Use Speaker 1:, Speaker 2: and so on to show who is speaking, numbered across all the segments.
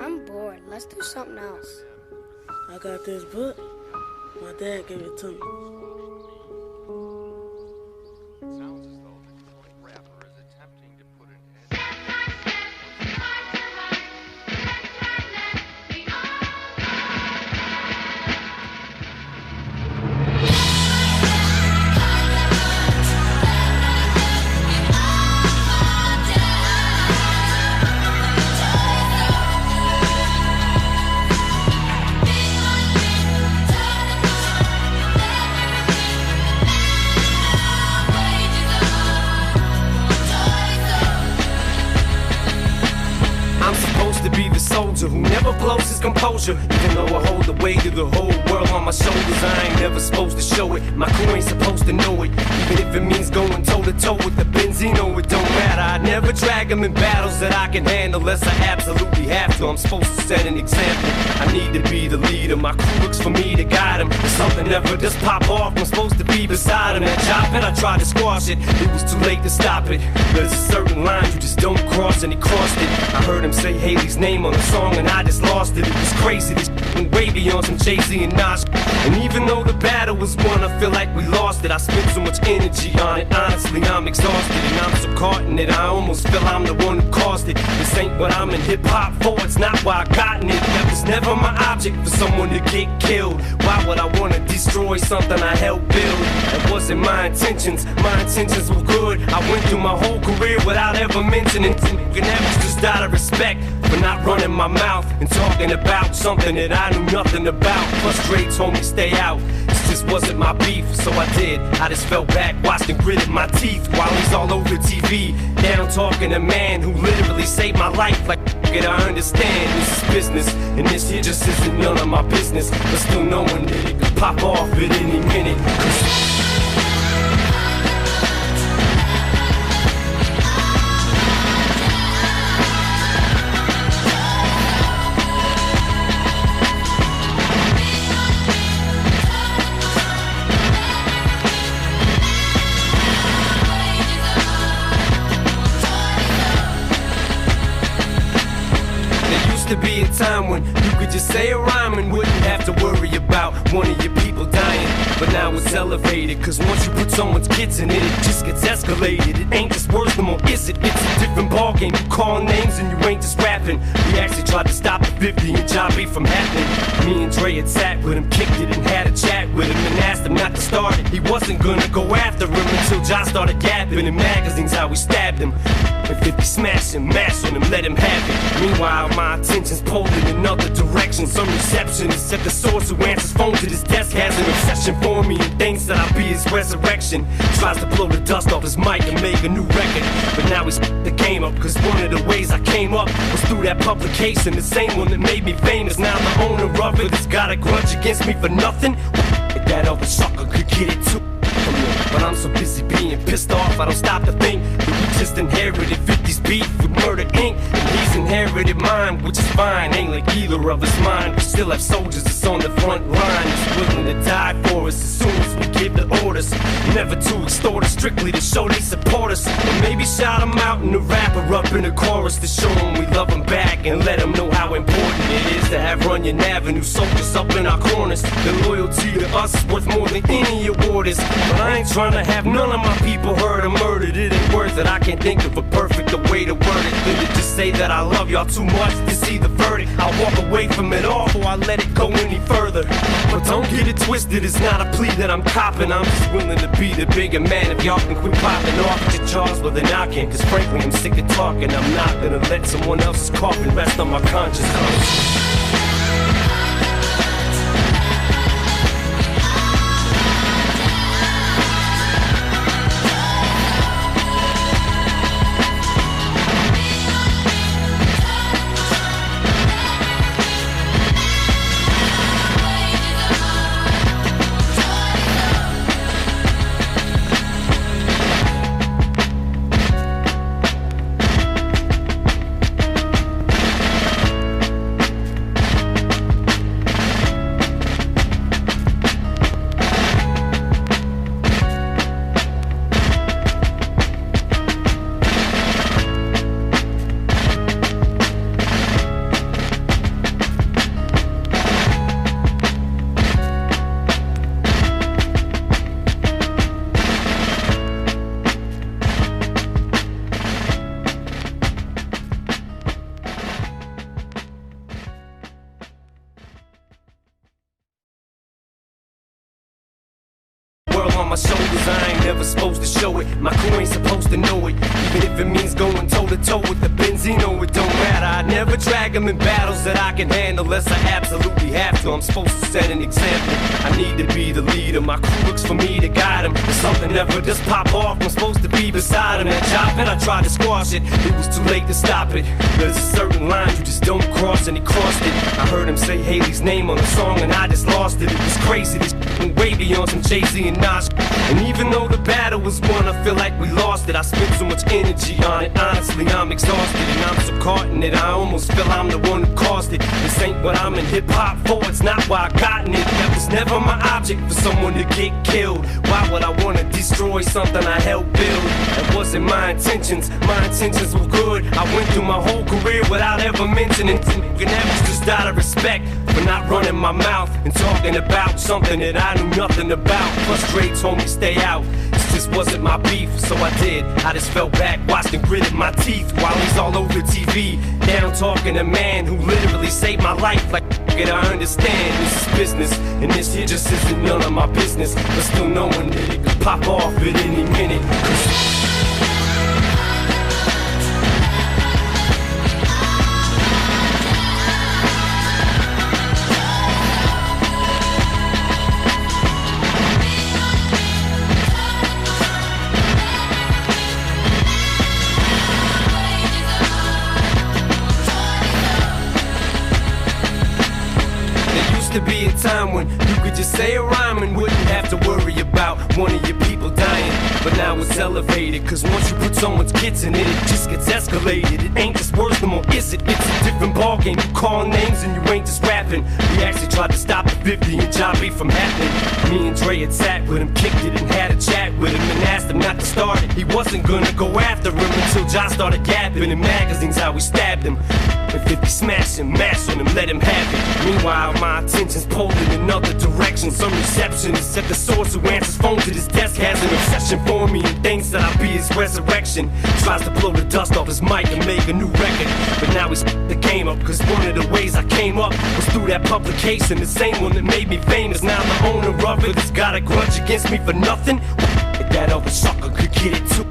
Speaker 1: I'm bored. Let's do something else.
Speaker 2: I got this book. My dad gave it to me.
Speaker 3: Sounds as though the comic rapper is attempting to put an end.
Speaker 4: I'm supposed to be the soldier who never blows his composure. Even though I hold the weight of the whole world on my shoulders, I ain't never supposed to show it. My crew ain't supposed to know it. Even if it means going toe to toe with the Benzino, it don't matter. I never drag them in battles that I can handle unless I absolutely have to. I'm supposed to set an example. I need to be the leader. My crew looks for me to guide them. If something never just pop off, I'm supposed to be beside them. That chop it, I tried to squash it. It was too late to stop it. There's a certain line you just don't cross, and he crossed it. I heard him say Haley's name on the song and I just lost it. It was crazy, this went way beyond some Jay-Z and Nas. And even though the battle was won, I feel like we lost it. I spent so much energy on it, honestly I'm exhausted. And I'm so caught in it, I almost feel I'm the one who caused it. This ain't what I'm in hip-hop for, it's not why I gotten it. That was never my object, for someone to get killed. Why would I wanna destroy something I helped build? That wasn't my intentions were good. I went through my whole career without ever mentioning. And that was just out of respect for not running my mouth and talking about something that I knew nothing about. Plus Dre told me stay out. This just wasn't my beef, so I did. I just fell back, watched and gritted my teeth while he's all over TV. Down talking to a man who literally saved my life. Like it, I understand this is business, and this here just isn't none of my business. But still knowing that it could pop off at any minute. To be a time when you could just say a rhyme and wouldn't have to worry about one of your people dying. But now it's elevated, cause once you put someone's kids in it, it just gets escalated. It ain't just words no more, is it? It's a different ballgame. You call names and you ain't just rapping. We actually tried to stop the 50 and John B from happening. Me and Dre had sat with him, kicked it and had a chat with him and asked him not to start it. He wasn't gonna go after him until John started gapping in magazines how we stabbed him. And 50 smashed him, mashed on him, let him have it. Meanwhile, my attention's pulled in another direction. Some receptionist at the source who answers phone to this desk has an obsession for me and thinks that I'll be his resurrection. Tries to blow the dust off his mic and make a new record. But now he's the game up, cause one of the ways I came up was through that publication. The same one that made me famous. Now the owner of it has got a grudge against me for nothing. That other sucker could get it too. But I'm so busy being pissed off, I don't stop to think that we just inherited 50's beef with Murder Inc. And he's inherited mine, which is fine. Ain't like either of us mine. We still have soldiers that's on the front line, that's willing to die for us as soon as we give the orders. Never to extort us, strictly to show they support us. And maybe shout them out in the rapper up in the chorus to show them we love them back and let them know how important it is to have Runyon Avenue soldiers up in our corners. Their loyalty to us is worth more than any award is. But I ain't trying to have none of my people hurt or murdered. It ain't worth it, I can't think of a perfect way to word it than to just say that I love y'all too much to see the verdict. I'll walk away from it all before I let it go any further. But don't get it twisted, it's not a plea that I'm copping. I'm just willing to be the bigger man. If y'all can quit popping off at your jaws, well then I can. Cause frankly I'm sick of talking. I'm not gonna let someone else's coffin rest on my conscience. on my shoulders, I ain't never supposed to show it. My crew ain't supposed to know it. Even if it means going toe to toe with the Benzino, it don't matter. I never drag them in battles that I can handle unless I absolutely have to. I'm supposed to set an example. I need to be the leader. My crew looks for me to guide them. If something never just pop off, I'm supposed to be beside him. That job that I tried to squash it, it was too late to stop it. There's a certain line you just don't cross, and he crossed it. I heard him say Haley's name on the song and I just lost it. It was crazy, this went wavy on some Jay-Z and Nas. And even though the battle was won, I feel like we lost it. I spent so much energy on it, honestly I'm exhausted. And I'm so caught in it, I almost feel I'm the one who caused it. This ain't what I'm in hip-hop for, it's not why I gotten it. That was never my object, for someone to get killed. Why would I wanna destroy something I helped build? That wasn't my intentions were good. I went through my whole career without ever mentioning it. And that was just out of respect for not running my mouth and talking about something that I knew nothing about. Plus Dre told me stay out, this just wasn't my beef, so I did. I just fell back, watched and gritted my teeth while he's all over TV, down talking to a man who literally saved my life. Like it, I understand this is business, and this here just isn't none of my business. But still knowing that it could pop off at any minute. To be a time when you could just say a rhyme and wouldn't have to worry about one of your people dying. But now it's elevated, cause once you put someone's kids in it, it just gets escalated. It ain't just words no more, is it? It's a different ballgame. You call names and you ain't just rapping. We actually tried to stop the 50 and John B from happening. Me and Dre had sat with him, kicked it and had a chat with him and asked him not to start it. He wasn't gonna go after him until John started gapping in magazines how we stabbed him. And 50 smashed him, mashed on him, let him have it. Meanwhile, my attention's pulled in another direction. Some receptionist at the source who answers phones at his desk has an obsession for me and thinks that I'll be his resurrection. Tries to blow the dust off his mic and make a new record. But now he's the game up, cause one of the ways I came up was through that publication. The same one that made me famous. Now the owner of it has got a grudge against me for nothing. If that other sucker could get it too.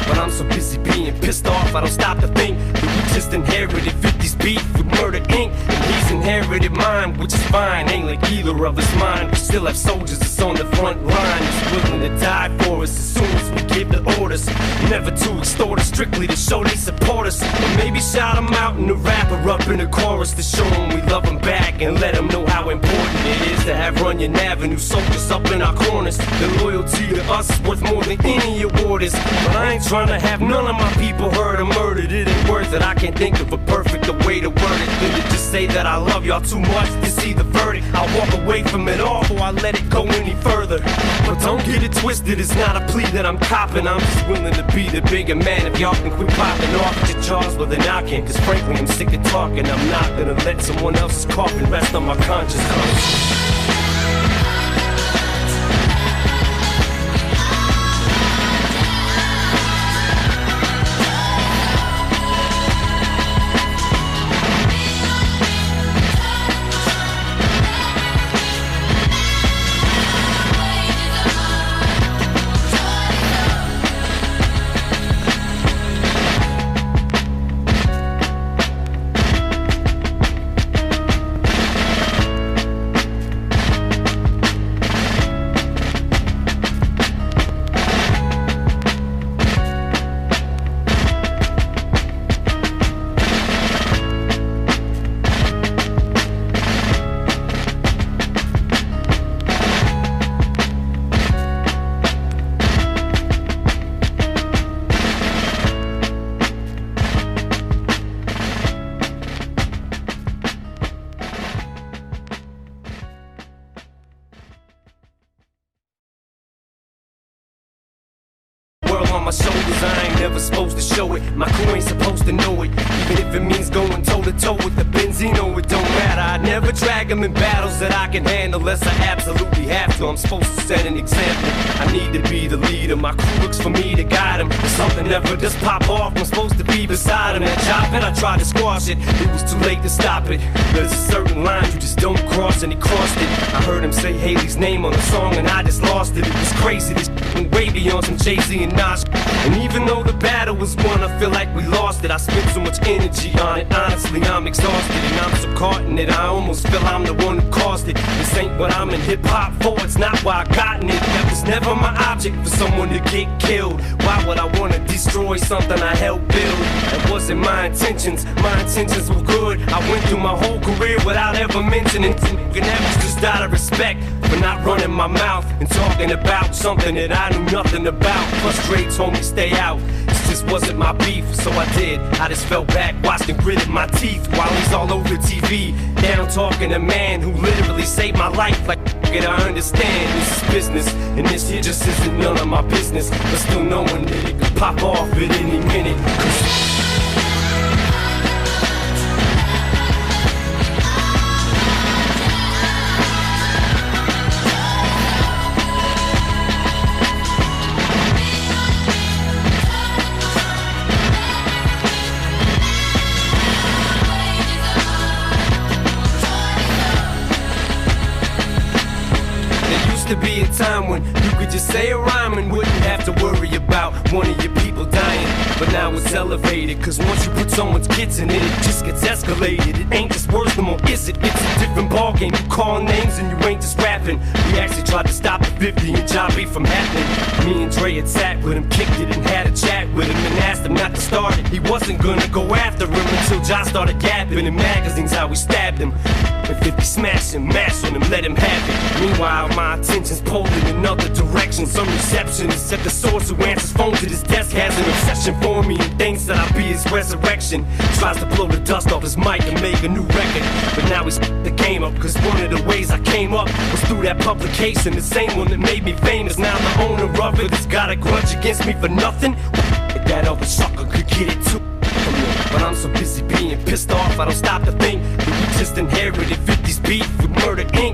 Speaker 4: But I'm so busy being pissed off, I don't stop to think that we just inherited 50's beef with Murder Inc. And he's inherited mine, which is fine. Ain't like either of us mine. We still have soldiers that's on the front line, that's willing to die for us as soon as we give the orders. Never to extort us, strictly to show they support us. Or maybe shout them out in the rapper up in the chorus to show them we love them back and let them know how important it is to have Runyon Avenue soldiers up in our corners. The loyalty to us is worth more than any award is. But I ain't trying to have none of my people hurt or murdered. It ain't worth it, I can't think of a perfect way to word it than to just say that I love y'all too much to see the verdict. I'll walk away from it all before I let it go any further. But don't get it twisted, it's not a plea that I'm copping. I'm just willing to be the bigger man if y'all can quit popping off at your jaws, well then I can. Cause frankly I'm sick of talking, I'm not gonna let someone else's coffin rest on my conscience. On my shoulders, I ain't never supposed to show it. My crew ain't supposed to know it. Even if it means going toe to toe with the Benzino, it don't matter. I never drag him in battles that I can handle unless I absolutely have to. I'm supposed to set an example. I need to be the leader. My crew looks for me to guide them. If something never does pop off, I'm supposed to be beside him. That chop it, I tried to squash it. It was too late to stop it. There's a certain line you just don't cross, and he crossed it. I heard him say Haley's name on the song, and I just lost it. It was crazy. This went way beyond some Jay-Z and Nas. And even though the battle was won, I feel like we lost it. I spent so much energy on it. Honestly, I'm exhausted, and I'm so caught in it. I almost feel I'm the one who caused it. This ain't what I'm in hip-hop for. It's not why I gotten it. That was never my object, for someone to get killed. Why would I wanna destroy something I helped build? That wasn't my intentions. My intentions were good. I went through my whole career without ever mentioning it. And that was just out of respect for not running my mouth and talking about something that I knew nothing about. Plus Dre told me stay out. This just wasn't my beef, so I did. I just fell back, watched and gritted my teeth while he's all over TV. Down talking a man who literally saved my life. Like it, I understand this is business, and this here just isn't none of my business. But still knowing that it could pop off at any minute. To be a time when you could just say a rhyme and wouldn't have to worry about one of your people dying. But now it's elevated, cause once you put someone's kids in it, it just gets escalated. It ain't just words no more, is it? It's a different ballgame. You call names and you ain't just rapping. We actually tried to stop the 50 and John B from happening. Me and Dre had sat with him, kicked it and had a chat with him, and asked him not to start it. He wasn't gonna go after him until John started yapping in magazines how we stabbed him. And 50 smashed him, mashed on him, let him have it. Meanwhile, my attention's pulled in another direction. Some receptionist at the source who answers phone to this desk has an obsession for me and thinks that I'll be his resurrection. Tries to blow the dust off his mic and make a new record. But now he's the game up, cause one of the ways I came up was through that publication. The same one that made me famous. Now the owner of it has got a grudge against me for nothing. That other sucker could get it too. But I'm so busy being pissed off, I don't stop to think that we just inherited 50's beef with Murder Inc.